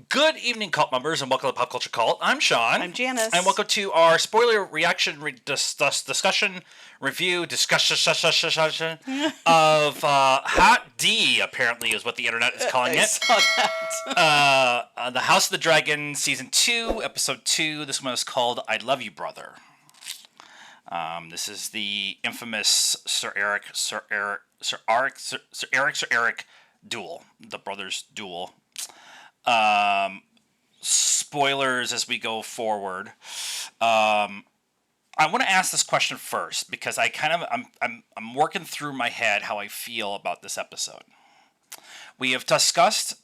Good evening, cult members, and welcome to Pop Culture Cult. I'm Sean. I'm Janice. And welcome to our spoiler reaction discussion of Hot D, apparently is what the internet is calling I it. saw that. The House of the Dragon, Season 2, Episode 2. This one is called I Love You, Brother. This is the infamous Sir Eric duel. The brothers' duel. Spoilers as we go forward. I want to ask this question first because I'm working through my head how I feel about this episode. We have discussed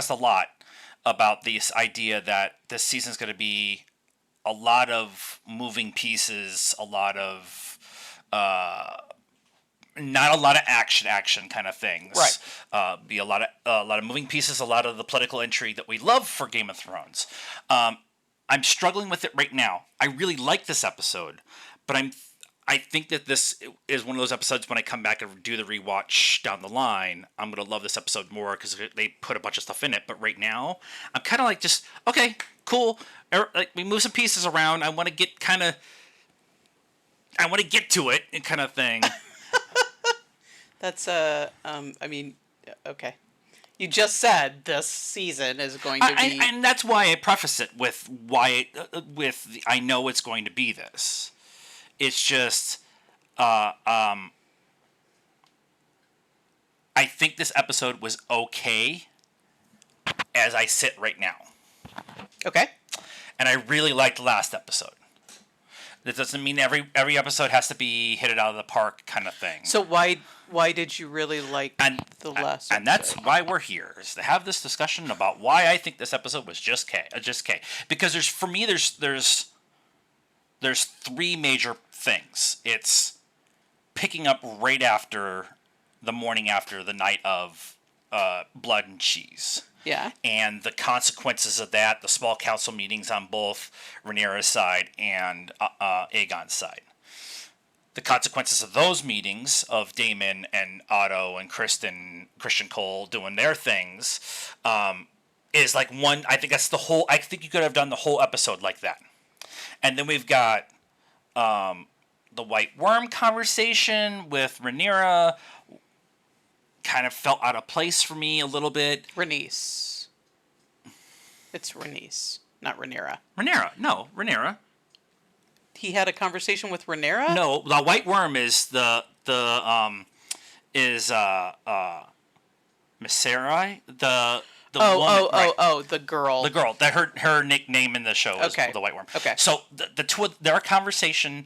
a lot about this idea that this season is going to be a lot of moving pieces, a lot of not a lot of action kind of things. Right. Be a lot of moving pieces, a lot of the political intrigue that we love for Game of Thrones. I'm struggling with it right now. I really like this episode, but I think that this is one of those episodes when I come back and do the rewatch down the line, I'm going to love this episode more because they put a bunch of stuff in it. But right now, I'm kind of like just, okay, cool. Like we move some pieces around. I want to get to it and kind of thing. That's okay. You just said this season is going to be, and that's why I preface it with I know it's going to be this. It's just, I think this episode was okay as I sit right now. okay. And I really liked the last episode. That doesn't mean every episode has to be hit it out of the park kind of thing. So why did you really like the last? And that's why we're here, is to have this discussion about why I think this episode was just okay. Because there's three major things. It's picking up right after the morning after the night of Blood and Cheese. Yeah. And the consequences of that, the small council meetings on both Rhaenyra's side and Aegon's side. The consequences of those meetings of Daemon and Otto and Christian Cole doing their things is like one. I think that's the whole. I think you could have done the whole episode like that. And then we've got the White Worm conversation with Rhaenyra. Kind of felt out of place for me a little bit. Rhaenys. It's Rhaenys, not Rhaenyra. Rhaenyra. He had a conversation with Rhaenyra? No, the White Worm is Mysarai, the the girl. The girl that her nickname in the show is the White Worm. Okay. So their conversation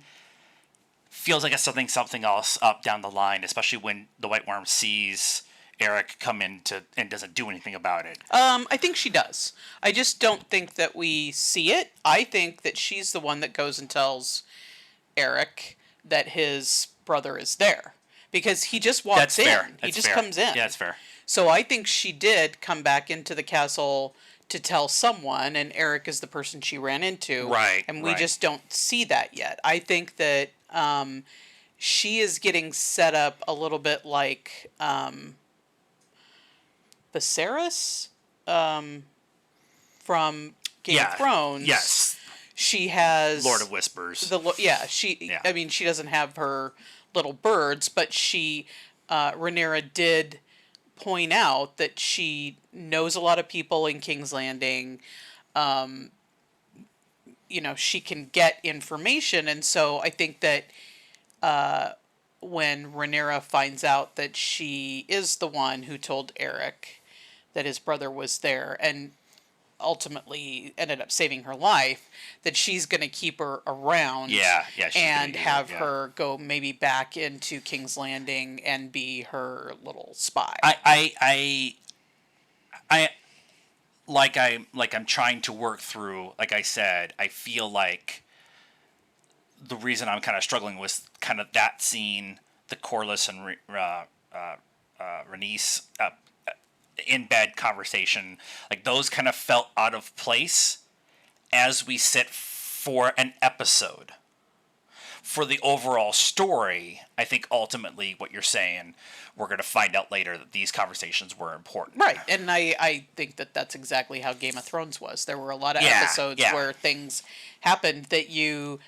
feels like it's something else up down the line, especially when the White Worm sees Eric come in and doesn't do anything about it. I think she does. I just don't think that we see it. I think that she's the one that goes and tells Eric that his brother is there. Because he just walks in. He just comes in. Yeah, that's fair. So I think she did come back into the castle to tell someone, and Eric is the person she ran into. Right. And we just don't see that yet. I think that she is getting set up a little bit like Viserys from Game of Thrones. Yes. She has Lord of Whispers. I mean, she doesn't have her little birds, but Rhaenyra did point out that she knows a lot of people in King's Landing. She can get information, and so I think that when Rhaenyra finds out that she is the one who told Eric that his brother was there and ultimately ended up saving her life, that she's going to keep her around and have her go maybe back into King's Landing and be her little spy. I'm trying to work through, like I said, I feel like the reason I'm kind of struggling with kind of that scene, the Corlys and Rhaenys in bed conversation, like those kind of felt out of place as we sit for an episode. for the overall story, I think ultimately what you're saying, we're going to find out later that these conversations were important. Right, and I think that that's exactly how Game of Thrones was. There were a lot of Yeah, episodes yeah. where things happened that you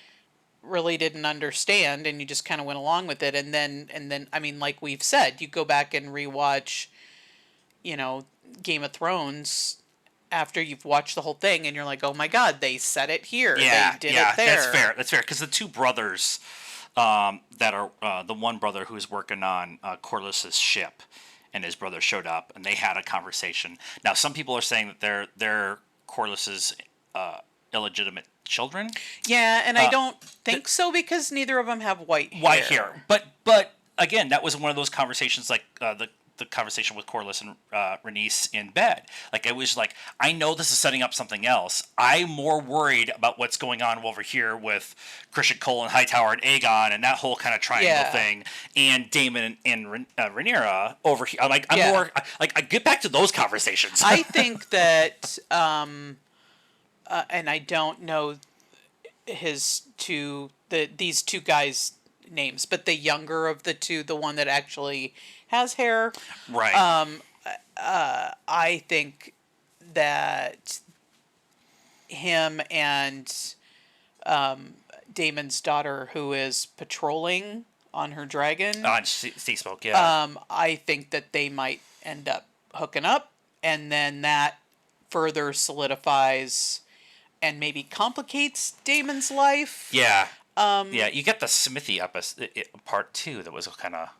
really didn't understand, and you just kind of went along with it. And then, I mean, like we've said, you go back and rewatch, Game of Thrones after you've watched the whole thing, and you're like, oh my god, they said it here, Yeah, they did yeah, it there. that's fair. That's fair because the two brothers, that are the one brother who's working on Corliss's ship, and his brother showed up, and they had a conversation. Now, some people are saying that they're Corliss's illegitimate children. Yeah, and I don't think so because neither of them have white hair. But again, that was one of those conversations like the conversation with Corlys and Rhaenys in bed. Like it was like, I know this is setting up something else. I'm more worried about what's going on over here with Christian Cole and Hightower and Aegon and that whole kind of triangle thing, and Daemon and Rhaenyra over here. I'm more like I get back to those conversations. I think that, and I don't know these two guys' names, but the younger of the two, the one that actually has hair, right. I think that him and Damon's daughter, who is patrolling on her dragon, On Sea Smoke, yeah. I think that they might end up hooking up, and then that further solidifies and maybe complicates Damon's life. Yeah. Yeah, you get the Smithy part too that was kind of...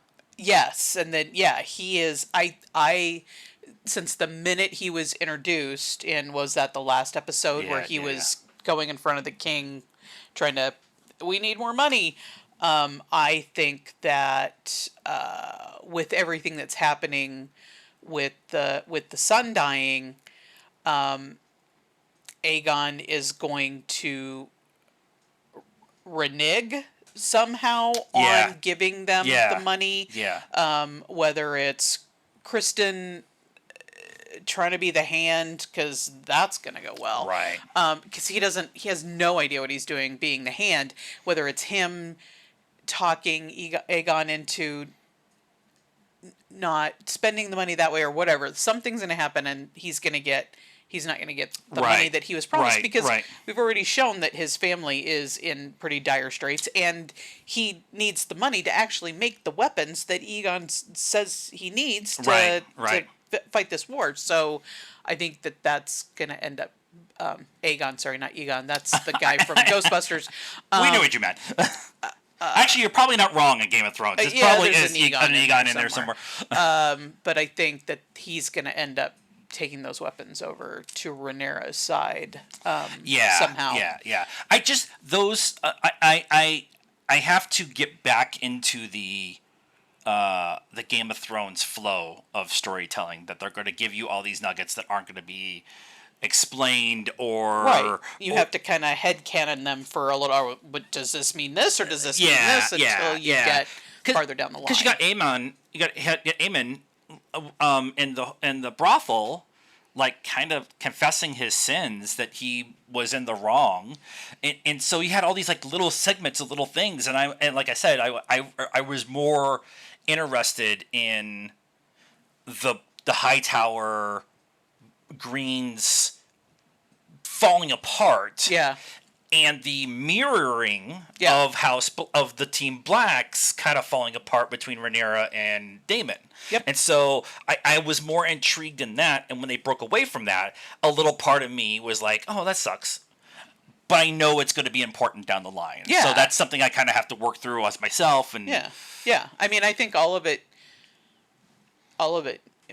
Yes, and then he is. I since the minute he was introduced, and was that the last episode where he was going in front of the king, trying to, we need more money. I think that with everything that's happening with the son dying, Aegon is going to renege somehow on giving them the money. Yeah. Whether it's Kristen trying to be the hand, because that's going to go well. Right. Because he has no idea what he's doing being the hand. Whether it's him talking Aegon into not spending the money that way or whatever, something's going to happen, and he's not going to get the money that he was promised, because we've already shown that his family is in pretty dire straits, and he needs the money to actually make the weapons that Aegon says he needs to fight this war. So I think that that's going to end up Aegon, sorry, not Egon. That's the guy from Ghostbusters. We knew what you meant. Actually, you're probably not wrong in Game of Thrones. There's probably is an Aegon in there somewhere. But I think that he's going to end up taking those weapons over to Rhaenyra's side. Somehow. Yeah. I just I have to get back into the Game of Thrones flow of storytelling, that they're going to give you all these nuggets that aren't going to be explained, or you have to kind of headcanon them for a little. But does this mean this, or does this mean this, until you get farther down the line? Because you got Aemon, in the brothel, like kind of confessing his sins, that he was in the wrong, and so you had all these like little segments of little things, and like I said, I was more interested in the Hightower Greens falling apart, and the mirroring of of the Team Blacks kind of falling apart between Rhaenyra and Daemon. And so I was more intrigued in that, and when they broke away from that, a little part of me was like, oh, that sucks. But I know it's going to be important down the line. So that's something I kind of have to work through as myself. And I mean, I think all of it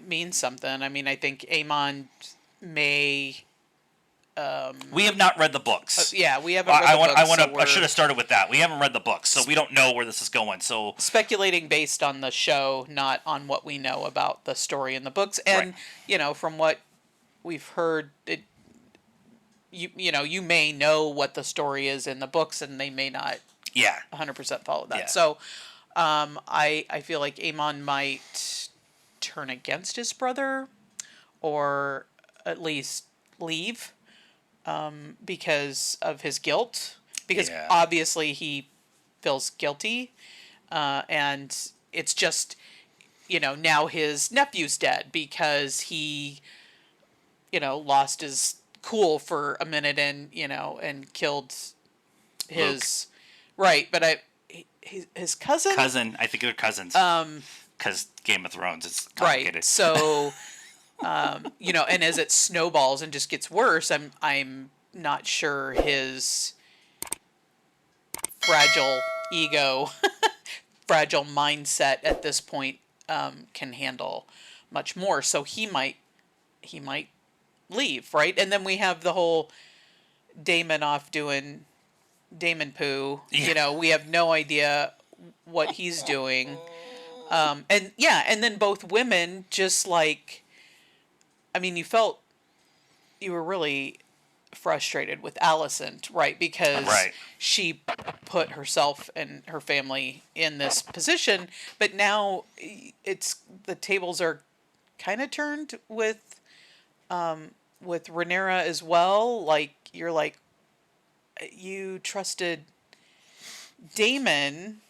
means something. I mean, I think Aemon may... we have not read the books. We haven't read the books. I should have started with that. We haven't read the books, so we don't know where this is going. So speculating based on the show, not on what we know about the story in the books. And from what we've heard, you may know what the story is in the books, and they may not 100% follow that. So I feel like Aemon might turn against his brother, or at least leave. Because of his guilt, because obviously he feels guilty, and it's just, now his nephew's dead because he, lost his cool for a minute and and killed his right, but his cousin. Cousin, I think they're cousins. Because Game of Thrones is Right. complicated. So, and as it snowballs and just gets worse, I'm not sure his fragile ego, fragile mindset at this point can handle much more. So he might leave, right? And then we have the whole Damon off doing Damon poo. Yeah. We have no idea what he's doing. And then both women just like, I mean, you were really frustrated with Allison, right? Because Right. she put herself and her family in this position, but now the tables are kind of turned with Rhaenyra as well. Like, you're like, you trusted Damon,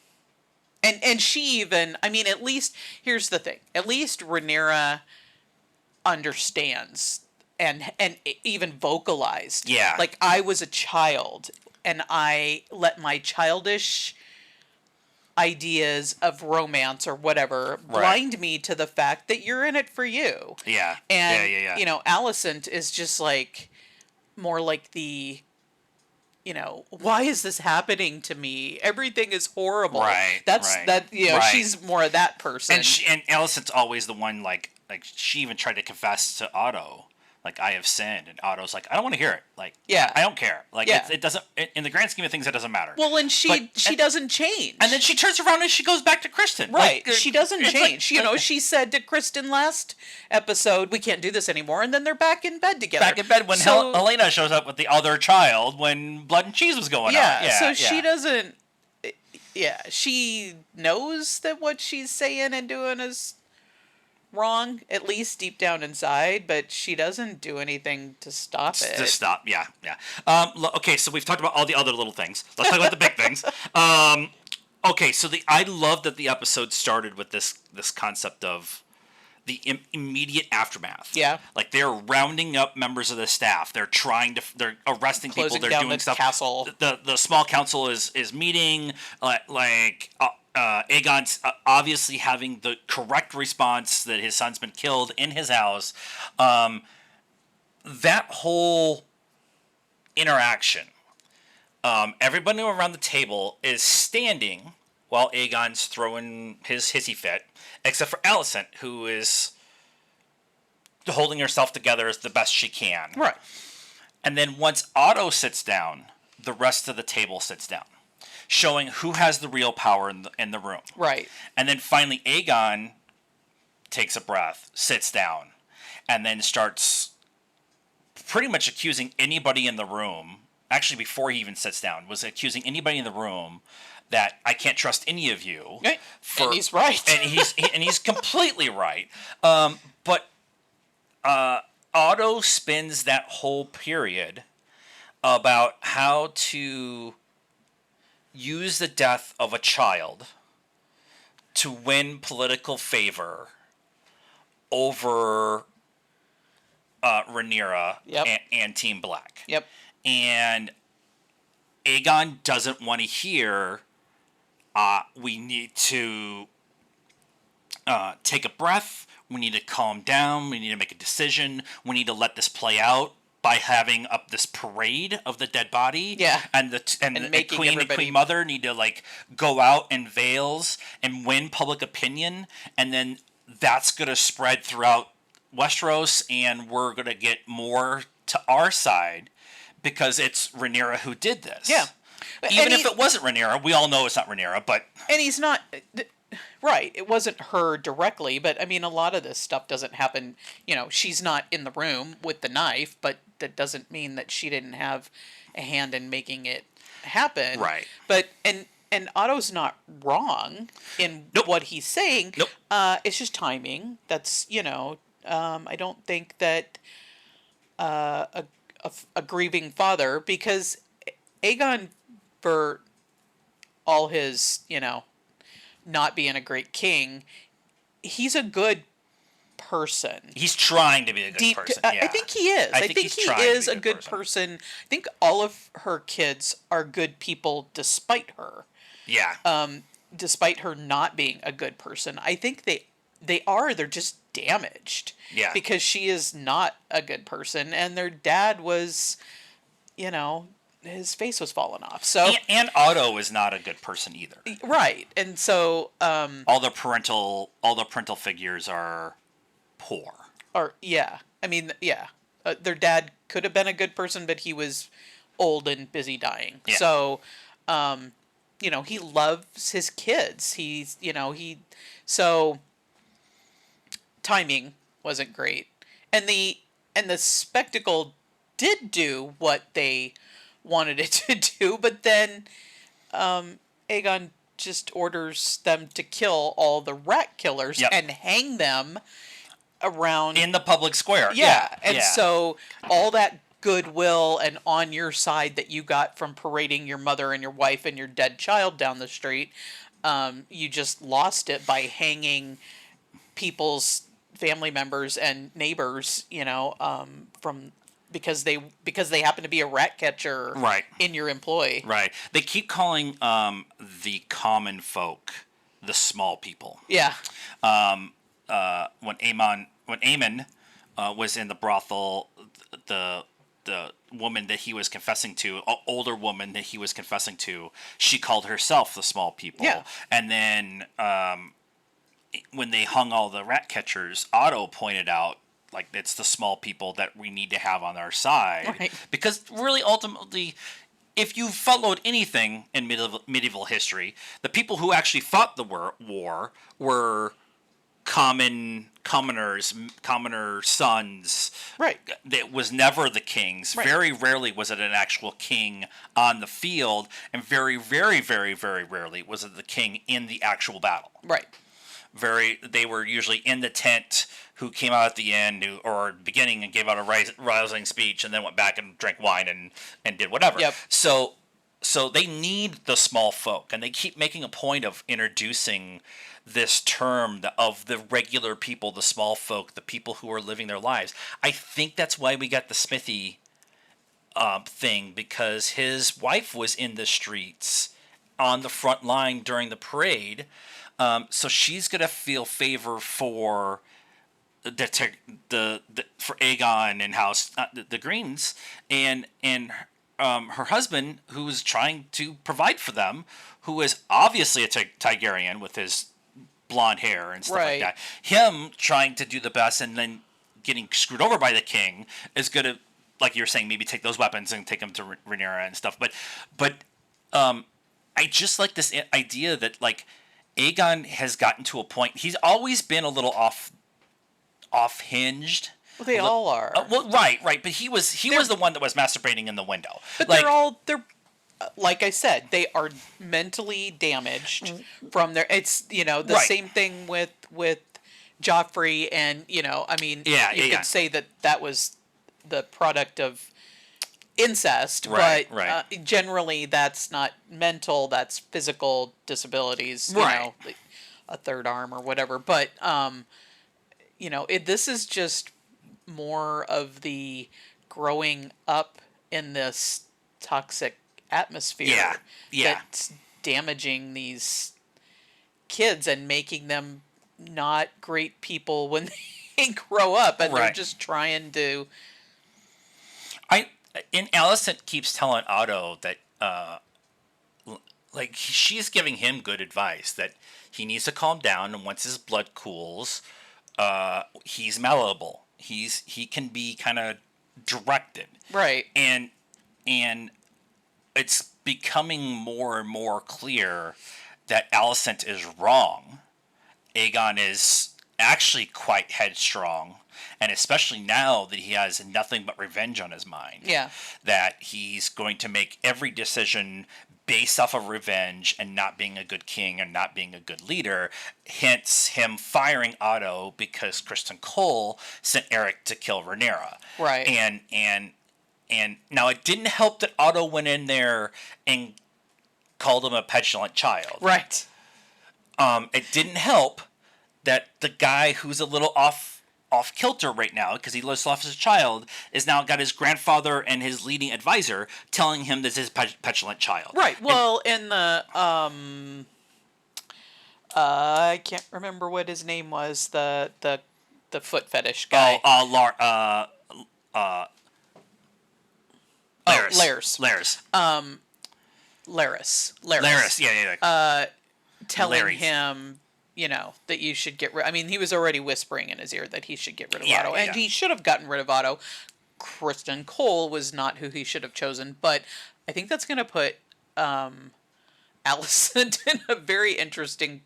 and she even, I mean, at least, here's the thing, at least Rhaenyra understands and even vocalized. Yeah. Like, I was a child and I let my childish ideas of romance or whatever blind me to the fact that you're in it for you. Yeah. And Yeah. Allison is just like more like the, why is this happening to me? Everything is horrible. Right. That's right, that. right. She's more of that person. And Alicent's always the one like she even tried to confess to Otto, like, I have sinned, and Otto's like, I don't want to hear it. Like, Yeah. I don't care. Like, Yeah. it doesn't, in the grand scheme of things, it doesn't matter. Well, and she doesn't change. And then she turns around and she goes back to Kristen. Right. Like, She doesn't it's change. like- She said to Kristen last episode, we can't do this anymore. And then they're back in bed together. Back in bed when Helena shows up with the other child when Blood and Cheese was going on. Yeah. So she doesn't. Yeah. She knows that what she's saying and doing is wrong, at least deep down inside, but she doesn't do anything to stop it. To stop. Yeah. Okay, so we've talked about all the other little things. Let's talk about the big things. Okay, so I love that the episode started with this concept of the immediate aftermath. Yeah. Like, they're rounding up members of the staff. They're they're arresting people. Closing They're down doing the stuff. castle. The small council is meeting. Aegon's obviously having the correct response that his son's been killed in his house. That whole interaction. Everybody around the table is standing while Aegon's throwing his hissy fit, except for Alicent, who is holding herself together as the best she can. Right. And then once Otto sits down, the rest of the table sits down, showing who has the real power in the room. Right. And then finally Aegon takes a breath, sits down, and then starts pretty much accusing anybody in the room. Actually, before he even sits down, was accusing anybody in the room that I can't trust any of you. Right. And he's right. And he's completely right. But Otto spends that whole period about how to use the death of a child to win political favor over Rhaenyra and Team Black. Yep. And Aegon doesn't want to hear, we need to take a breath, we need to calm down, we need to make a decision, we need to let this play out by having up this parade of the dead body. Yeah. And the queen and everybody... queen mother need to like go out in veils and win public opinion, and then that's going to spread throughout Westeros, and we're going to get more to our side because it's Rhaenyra who did this. Yeah. Even if it wasn't Rhaenyra, we all know it's not Rhaenyra, but... And he's not... Right, it wasn't her directly, but I mean, a lot of this stuff doesn't happen, she's not in the room with the knife, but that doesn't mean that she didn't have a hand in making it happen. Right. But, and Otto's not wrong in what he's saying. Nope. It's just timing. That's, I don't think that a grieving father, because Aegon, for all his, not being a great king, he's a good person. He's trying to be a good person. Yeah. I think he is. I think he's he trying to is be a good person. I think all of her kids are good people despite her. Yeah. Despite her not being a good person. I think they are. They're just damaged. Yeah. Because she is not a good person, and their dad was, his face was falling off. So and Otto is not a good person either. right, and so all the parental figures are poor. or yeah, I mean yeah, their dad could have been a good person, but he was old and busy dying. Yeah. So he loves his kids. So timing wasn't great. And the spectacle did do what they wanted it to do, but then Aegon just orders them to kill all the rat killers and hang them around in the public square. And so all that goodwill and on your side that you got from parading your mother and your wife and your dead child down the street, you just lost it by hanging people's family members and neighbors, from because they happen to be a rat catcher in your employ. Right. They keep calling the common folk the small people. Yeah. When Aemon was in the brothel, the woman that he was confessing to, older woman that he was confessing to, she called herself the small people. Yeah. And then when they hung all the rat catchers, Otto pointed out, like, it's the small people that we need to have on our side. Right. Because really, ultimately, if you followed anything in medieval history, the people who actually fought the war were commoner sons. Right. It was never the kings. Right. Very rarely was it an actual king on the field, and very, very, very, very rarely was it the king in the actual battle. Right. They were usually in the tent, who came out at the end or beginning and gave out a rousing speech, and then went back and drank wine and did whatever. Yep. So they need the small folk, and they keep making a point of introducing this term of the regular people, the small folk, the people who are living their lives. I think that's why we got the Smithy thing, because his wife was in the streets on the front line during the parade. So she's gonna feel favor for for Aegon and House the Greens, and her husband, who is trying to provide for them, who is obviously a Targaryen with his blonde hair and stuff like that. Him trying to do the best and then getting screwed over by the king is gonna, like you're saying, maybe take those weapons and take them to Rhaenyra and stuff. But I just like this idea that, like, Aegon has gotten to a point. He's always been a little off-hinged. Well, they all are. Right. But he was the one that was masturbating in the window. But they're like I said, they are mentally damaged from their. It's the same thing with Joffrey, and you could say that was the product of incest, but generally that's not mental, that's physical disabilities, like a third arm or whatever. But this is just more of the growing up in this toxic atmosphere that's damaging these kids and making them not great people when they grow up, and they're just trying to. And Alicent keeps telling Otto that, she's giving him good advice, that he needs to calm down, and once his blood cools, he's malleable. He can be kind of directed. Right. And it's becoming more and more clear that Alicent is wrong. Aegon is actually quite headstrong. And especially now that he has nothing but revenge on his mind. Yeah. That he's going to make every decision based off of revenge and not being a good king and not being a good leader. Hence him firing Otto because Kristen Cole sent Eric to kill Rhaenyra. Right. And now it didn't help that Otto went in there and called him a petulant child. Right. It didn't help that the guy who's a little off kilter right now because he just lost his child is now got his grandfather and his leading advisor telling him this is petulant child. Right. Well, in the I can't remember what his name was. The foot fetish guy. Laris. Laris. Yeah. Telling Larry. him, that you should get rid. I mean, he was already whispering in his ear that he should get rid of Otto, and he should have gotten rid of Otto. Kristen Cole was not who he should have chosen, but I think that's going to put Allison in a very interesting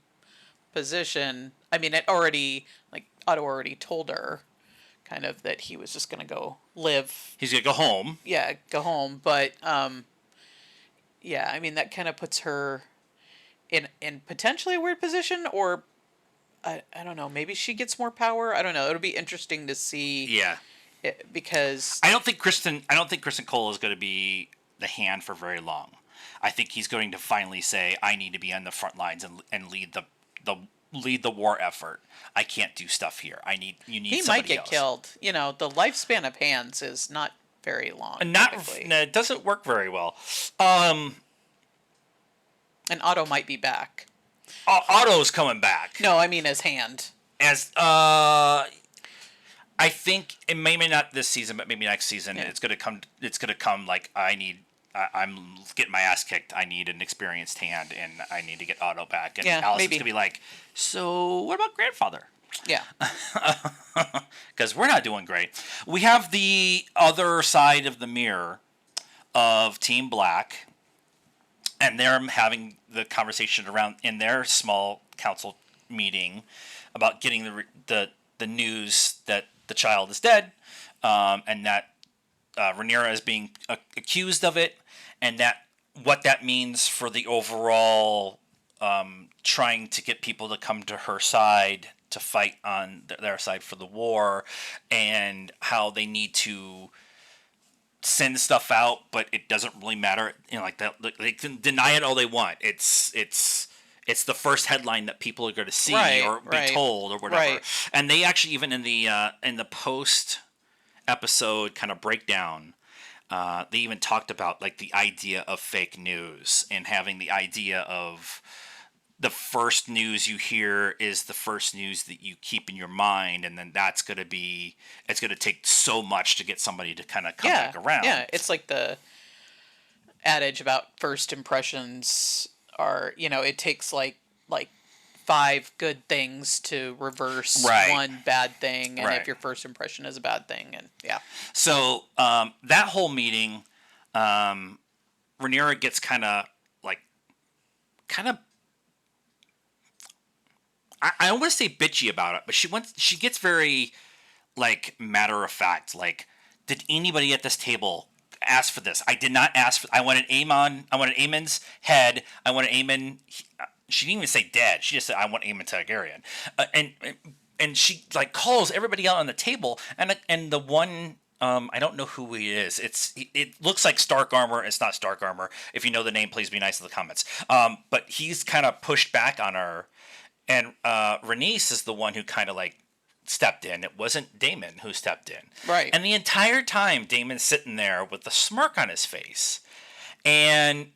position. I mean, Otto already told her kind of that he was just going to go live. He's going to go home. Yeah, go home. But, yeah, I mean, that kind of puts her in potentially a weird position, or I don't know, maybe she gets more power. I don't know. It'll be interesting to see. Yeah. Because I don't think Kristen Cole is going to be the hand for very long. I think he's going to finally say, I need to be on the front lines and lead the war effort. I can't do stuff here. You need he somebody might get else. killed. The lifespan of hands is not very long. It doesn't work very well. And Otto might be back. Otto's coming back. No, I mean his hand. I think it maybe not this season, but maybe next season. Yeah. It's gonna come like I'm getting my ass kicked. I need an experienced hand, and I need to get Otto back. And Allison's gonna be like, so what about grandfather? Yeah. Because we're not doing great. We have the other side of the mirror of Team Black, and they're having the conversation around in their small council meeting about getting the news that the child is dead, and that Rhaenyra is being accused of it, and that what that means for the overall trying to get people to come to her side to fight on their side for the war, and how they need to send stuff out, but it doesn't really matter. Like that, they can deny it all they want. It's the first headline that people are going to see or be told or whatever. Right. And they actually even in the post episode kind of breakdown, they even talked about like the idea of fake news and having the idea of the first news you hear is the first news that you keep in your mind, and then it's going to take so much to get somebody to kind of come back around. Yeah, it's like the adage about first impressions are, it takes like 5 good things to reverse one bad thing, and if your first impression is a bad thing, and So that whole meeting, Rhaenyra gets kind of I don't want to say bitchy about it, but she gets very like matter of fact. Like, did anybody at this table ask for this? I did not ask for. I wanted Aemon. I wanted Aemon's head. I wanted Aemon. She didn't even say dead. She just said I want Aemon Targaryen. And she like calls everybody out on the table. And the one I don't know who he is. It looks like Stark Armor. It's not Stark Armor. If you know the name, please be nice in the comments. But he's kind of pushed back on her. And Rhaenys is the one who kind of like stepped in. It wasn't Daemon who stepped in. Right. And the entire time, Daemon's sitting there with a smirk on his face. And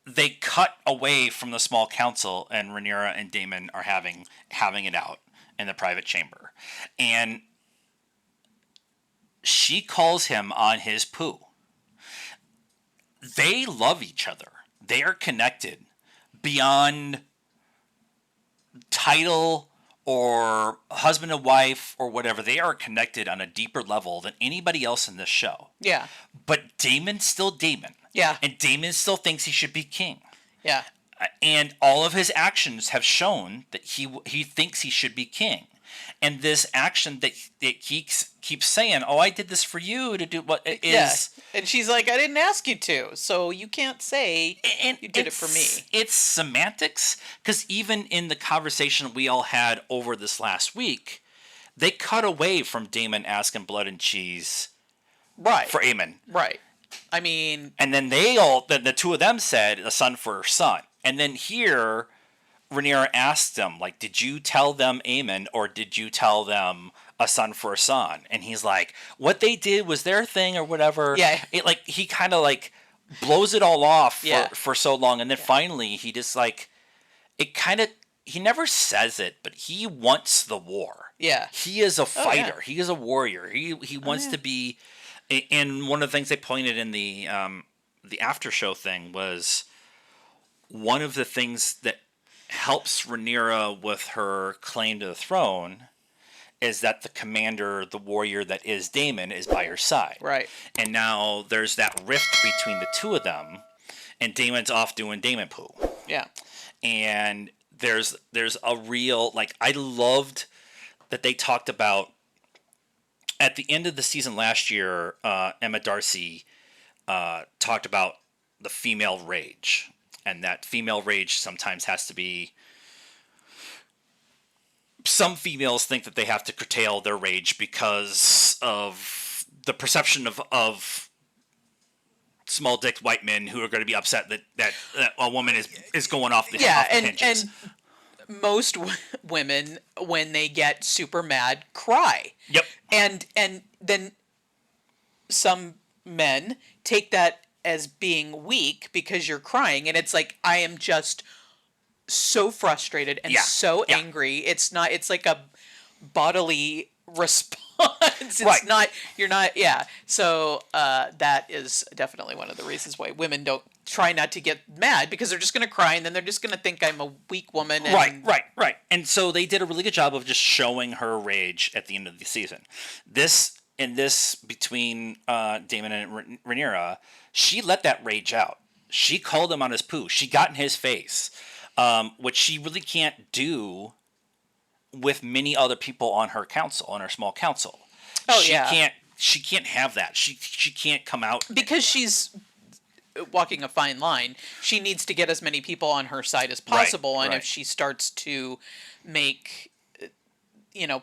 they cut away from the small council, and Rhaenyra and Daemon are having it out in the private chamber. And she calls him on his poo. They love each other. They are connected beyond title or husband and wife or whatever. They are connected on a deeper level than anybody else in this show. Yeah. But Daemon's still Daemon. Yeah. And Daemon still thinks he should be king. Yeah. And all of his actions have shown that he thinks he should be king. And this action that he keeps saying, "Oh, I did this for you to do what it is." Yeah. And she's like, "I didn't ask you to, so you can't say you did it for me." It's semantics, because even in the conversation we all had over this last week, they cut away from Daemon asking blood and cheese for Aemon. Right. I mean, And then the two of them said a son for her son. And then here, Rhaenyra asked him, like, did you tell them Aemon or did you tell them a son for a son? And he's like, what they did was their thing or whatever. Yeah. It like he kind of like blows it all off Yeah. for so long, and then finally he just like it kind of he never says it, but he wants the war. yeah. He is a fighter. yeah. He is a warrior. He wants to be. And one of the things they pointed in the after show thing was one of the things that helps Rhaenyra with her claim to the throne is that the commander, the warrior that is Daemon, is by her side. Right. And now there's that rift between the two of them, and Daemon's off doing Daemon poo. Yeah. And there's a real, like, I loved that they talked about at the end of the season last year. Emma Darcy talked about the female rage, and that female rage sometimes has to be. Some females think that they have to curtail their rage because of the perception of small dick white men who are going to be upset that a woman is going off the, Yeah, off the hinges. and most women, when they get super mad, cry. Yep. And then some men take that as being weak because you're crying, and it's like, I am just so frustrated and so angry. It's like a bodily response. It's not, you're not, So that is definitely one of the reasons why women don't try not to get mad, because they're just going to cry and then they're just going to think I'm a weak woman. And... Right. And so they did a really good job of just showing her rage at the end of the season. This between Daemon and Rhaenyra, she let that rage out. She called him on his poo. She got in his face, which she really can't do with many other people on her council, on her small council. She can't have that. She can't come out because she's walking a fine line. She needs to get as many people on her side as possible, and if she starts to make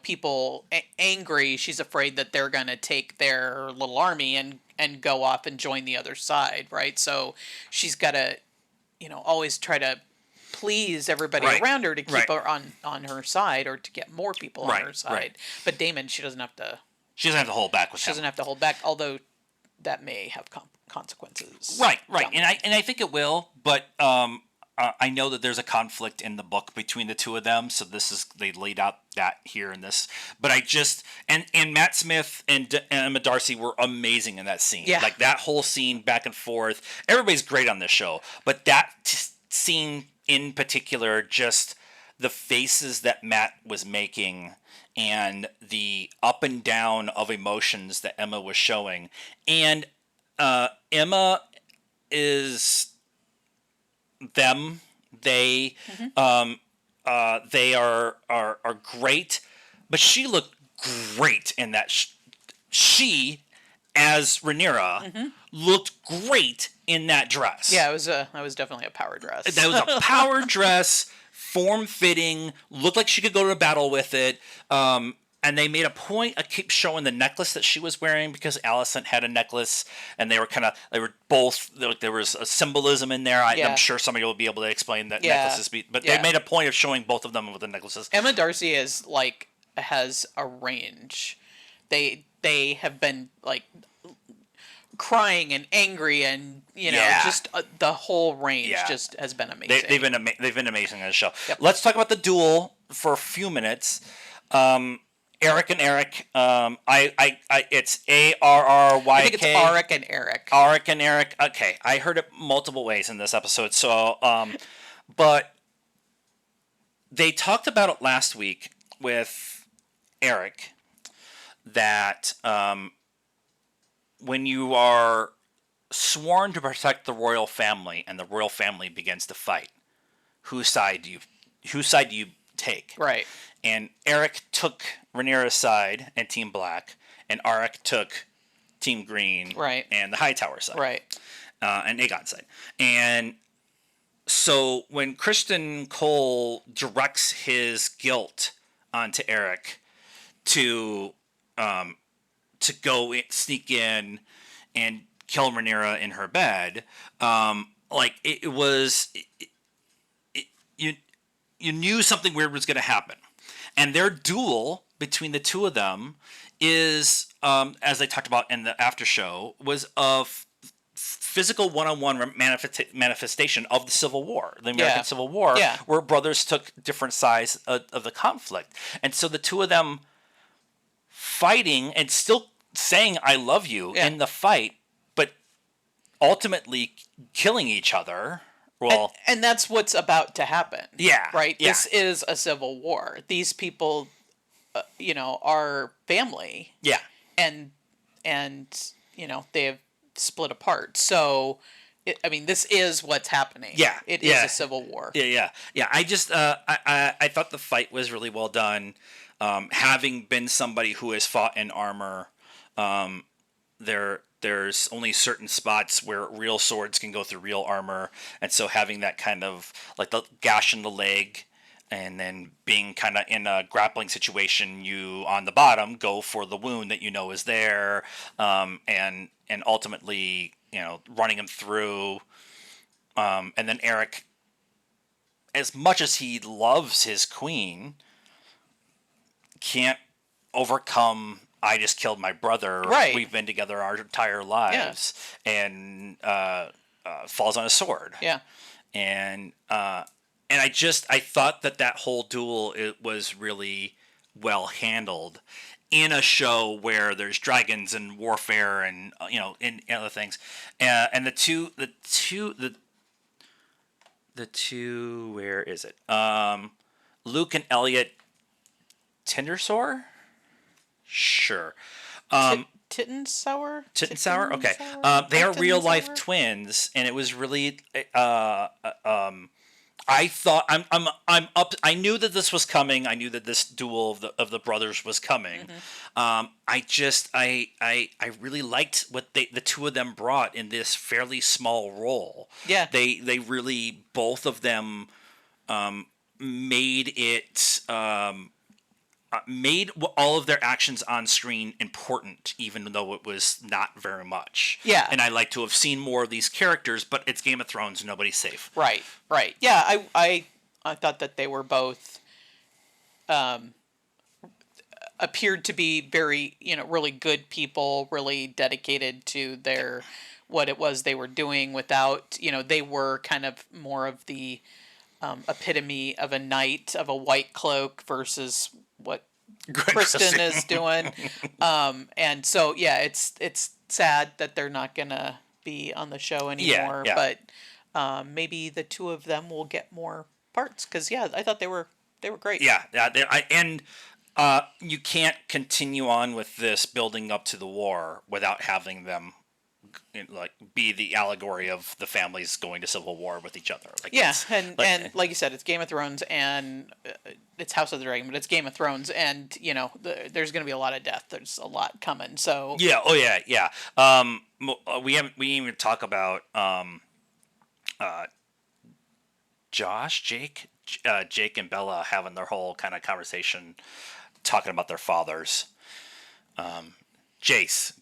people angry, she's afraid that they're going to take their little army and go off and join the other side, right? So she's got to always try to please everybody around her to keep her on her side, or to get more people on her side. But Daemon, she doesn't have to hold back with him. She doesn't have to hold back, although that may have consequences. Right. And I think it will, but I know that there's a conflict in the book between the two of them, so they laid out that here in this. But I just and Matt Smith and Emma Darcy were amazing in that scene. Yeah. Like that whole scene back and forth. Everybody's great on this show, but that scene in particular, just the faces that Matt was making and the up and down of emotions that Emma was showing. And Emma is them. They they are great, but she looked great in that. She, as Rhaenyra, looked great in that dress. Yeah, that was definitely a power dress. That was a power dress, form-fitting, looked like she could go to battle with it. And they made a point of keep showing the necklace that she was wearing, because Alicent had a necklace, and they were both, there was a symbolism in there. I'm sure somebody will be able to explain that necklaces, but they made a point of showing both of them with the necklaces. Emma Darcy has a range. They have been like crying and angry and just the whole range just has been amazing. They've been amazing in the show. Yep. Let's talk about the duel for a few minutes. Eric and Eric. It's ARRYK. I think it's Arik and Eric. Arik and Eric. Okay, I heard it multiple ways in this episode. So, but they talked about it last week with Eric that when you are sworn to protect the royal family and the royal family begins to fight, whose side do you take? Right. And Eric took Rhaenyra's side and Team Black, and Arik took Team Green, right, and the Hightower side, right, and Aegon's side. And so when Criston Cole directs his guilt onto Eric to go sneak in and kill Rhaenyra in her bed, like it was, you knew something weird was going to happen, and their duel between the two of them is, as I talked about in the after show, was of physical one-on-one manifestation of the Civil War, the American Civil War, where brothers took different sides of the conflict, and so the two of them fighting and still saying "I love you" in the fight, but ultimately killing each other. Well, and that's what's about to happen. Yeah. Right? Yeah. This is a civil war. These people, are family. Yeah. And, they have split apart. So, this is what's happening. Yeah. It is a civil war. Yeah. I just, I thought the fight was really well done. Having been somebody who has fought in armor, there's only certain spots where real swords can go through real armor, and so having that kind of like the gash in the leg, and then being kind of in a grappling situation, you on the bottom go for the wound that you know is there, and ultimately running him through, and then Eric, as much as he loves his queen, can't overcome. I just killed my brother. Right. We've been together our entire lives, and falls on a sword. Yeah. And I thought that whole duel, it was really well handled in a show where there's dragons and warfare and in other things, and the two where is it? Luke and Elliot Tindersore? Sure. Tittensour? Tittensour? Okay. They are real life twins, and it was really. I thought I'm up. I knew that this was coming. I knew that this duel of the brothers was coming. I really liked what the two of them brought in this fairly small role. Yeah. They really, both of them, made it. Made all of their actions on screen important, even though it was not very much. Yeah. And I like to have seen more of these characters, but it's Game of Thrones. Nobody's safe. Right. Yeah, I thought that they were both appeared to be very, really good people, really dedicated to what it was they were doing without, they were kind of more of the epitome of a knight of a white cloak versus what Kristen is doing. And so, yeah, it's sad that they're not going to be on the show anymore, but maybe the two of them will get more parts. Cause I thought they were great. Yeah. You can't continue on with this building up to the war without having them be the allegory of the families going to civil war with each other. And like you said, it's Game of Thrones, and it's House of the Dragon, but it's Game of Thrones, and there's going to be a lot of death. There's a lot coming. So yeah, we didn't even talk about Jake and Bella having their whole kind of conversation, talking about their fathers. Jace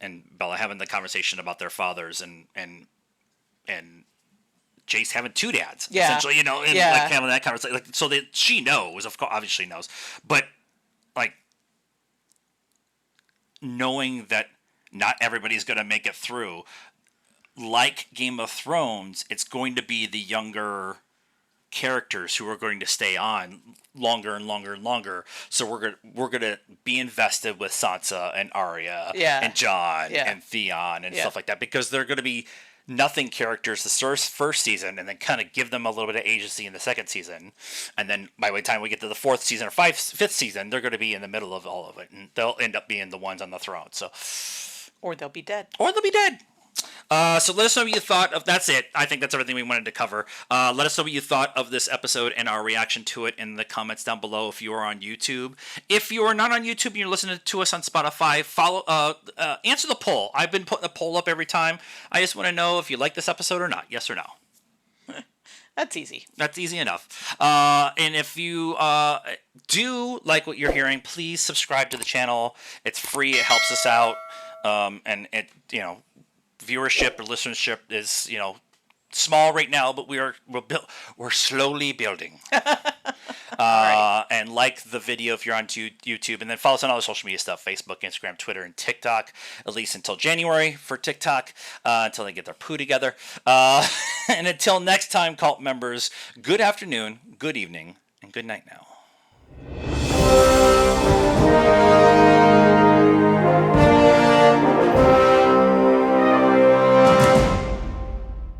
and Bella having the conversation about their fathers, and Jace having two dads, essentially, and like having that conversation, like, so that she knows, of course, obviously knows, but like knowing that not everybody's going to make it through, like Game of Thrones, it's going to be the younger characters who are going to stay on longer and longer and longer. So we're gonna be invested with Sansa and Arya and Jon and Theon and stuff like that, because they're going to be nothing characters the first season, and then kind of give them a little bit of agency in the second season, and then by the time we get to the fourth season or fifth season, they're going to be in the middle of all of it, and they'll end up being the ones on the throne. So, or they'll be dead. So let us know what you thought of. That's it. I think that's everything we wanted to cover. Let us know what you thought of this episode and our reaction to it in the comments down below if you are on YouTube. If you are not on YouTube and you're listening to us on Spotify, answer the poll. I've been putting a poll up every time. I just want to know if you like this episode or not. Yes or no. That's easy. That's easy enough. And if you do like what you're hearing, please subscribe to the channel. It's free. It helps us out. And it, viewership or listenership is, small right now, but we're slowly building. Right. And like the video if you're on YouTube, and then follow us on all the social media stuff: Facebook, Instagram, Twitter, and TikTok. At least until January for TikTok, until they get their poo together. And until next time, cult members, good afternoon, good evening, and good night now.